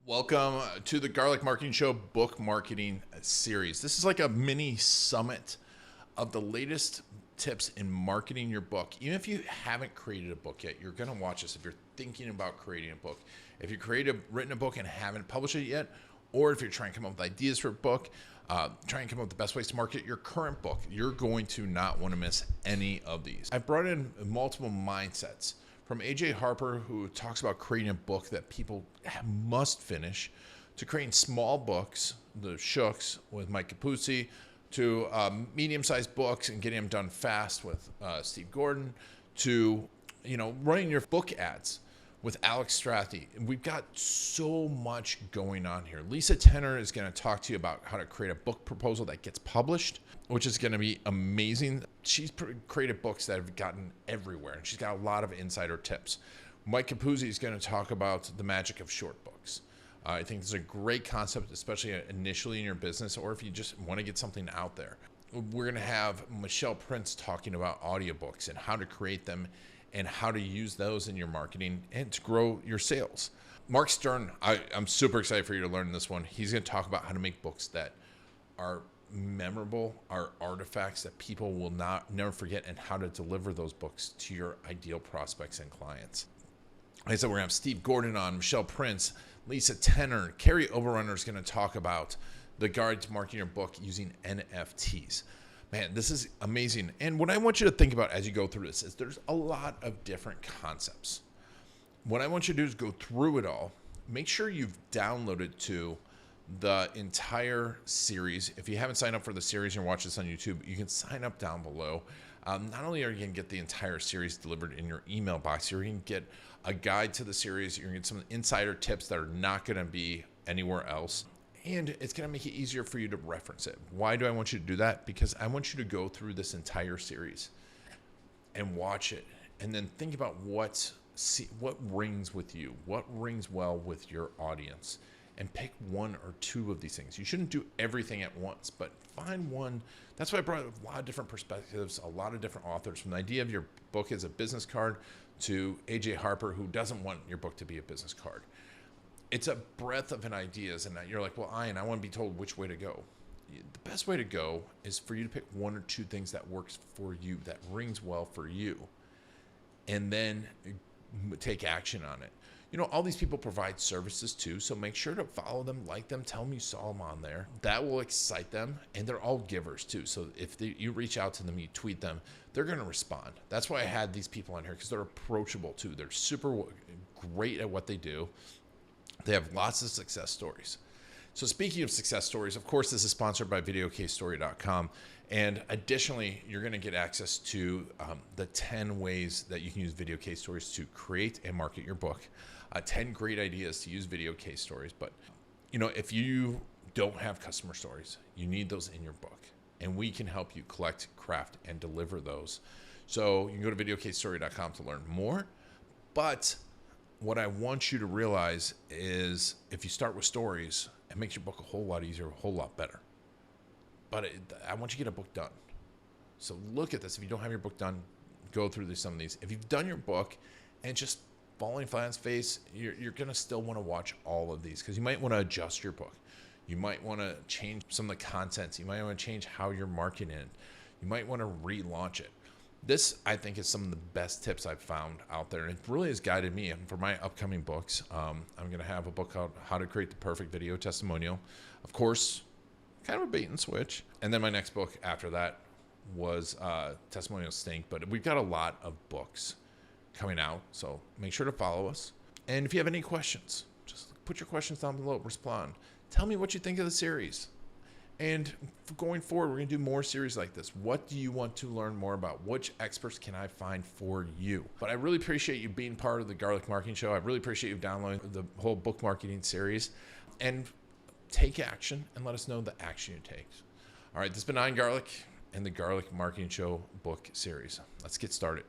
Welcome to the Garlic Marketing Show book marketing series. This is like a mini summit of the latest tips in marketing your book. Even if you haven't created a book yet, you're going to watch this if you're thinking about creating a book. If you've written a book and haven't published it yet, or if you're trying to come up with ideas for a book, try and come up with the best ways to market your current book, you're going to not want to miss any of these. I brought in multiple mindsets from AJ Harper, who talks about creating a book that people must finish, to creating small books, the Shooks with Mike Capuzzi, to medium-sized books and getting them done fast with Steve Gordon, to running your book ads with Alex Strathy. We've got so much going on here. Lisa Tenner is going to talk to you about how to create a book proposal that gets published, which is going to be amazing. She's created books that have gotten everywhere, and she's got a lot of insider tips. Mike Capuzzi is going to talk about the magic of short books. I think this is a great concept, especially initially in your business, or if you just want to get something out there. We're going to have Michelle Prince talking about audiobooks and how to create them and how to use those in your marketing and to grow your sales. Mark Stern, I'm super excited for you to learn this one. He's going to talk about how to make books that are memorable, are artifacts that people will never forget, and how to deliver those books to your ideal prospects and clients. Like I said, we're going to have Steve Gordon on, Michelle Prince, Lisa Tenner. Carrie Overrunner is going to talk about the guide to marketing your book using NFTs. Man, this is amazing. And what I want you to think about as you go through this is there's a lot of different concepts. What I want you to do is go through it all. Make sure you've downloaded to the entire series. If you haven't signed up for the series and you're watching this on YouTube, you can sign up down below. Not only are you going to get the entire series delivered in your email box, you're going to get a guide to the series. You're going to get some insider tips that are not going to be anywhere else. And it's going to make it easier for you to reference it. Why do I want you to do that? Because I want you to go through this entire series and watch it, and then think about what rings with you, what rings well with your audience, and pick one or two of these things. You shouldn't do everything at once, but find one. That's why I brought a lot of different perspectives, a lot of different authors, from the idea of your book as a business card to AJ Harper, who doesn't want your book to be a business card. It's a breadth of ideas, and you're like, well, I want to be told which way to go. The best way to go is for you to pick one or two things that works for you, that rings well for you, and then take action on it. All these people provide services too, so make sure to follow them, like them, tell them you saw them on there. That will excite them, and they're all givers too. So if you reach out to them, you tweet them, they're going to respond. That's why I had these people on here, because they're approachable too. They're super great at what they do. They have lots of success stories. So speaking of success stories, of course, this is sponsored by videocasestory.com. And additionally, you're going to get access to the 10 ways that you can use video case stories to create and market your book. 10 great ideas to use video case stories. But, if you don't have customer stories, you need those in your book. And we can help you collect, craft, and deliver those. So you can go to videocasestory.com to learn more. But what I want you to realize is if you start with stories, it makes your book a whole lot easier, a whole lot better. But I want you to get a book done. So look at this. If you don't have your book done, go through some of these. If you've done your book and just falling flat on its face, you're going to still want to watch all of these, because you might want to adjust your book. You might want to change some of the contents. You might want to change how you're marketing it. You might want to relaunch it. This, I think, is some of the best tips I've found out there, and it really has guided me. And for my upcoming books, I'm going to have a book called How to Create the Perfect Video Testimonial. Of course, kind of a bait and switch. And then my next book after that was Testimonial Stink. But we've got a lot of books coming out, so make sure to follow us. And if you have any questions, just put your questions down below, respond. Tell me what you think of the series. And going forward, we're going to do more series like this. What do you want to learn more about? Which experts can I find for you? But I really appreciate you being part of the Garlic Marketing Show. I really appreciate you downloading the whole book marketing series. And take action and let us know the action you take. All right, this has been Iron Garlic and the Garlic Marketing Show book series. Let's get started.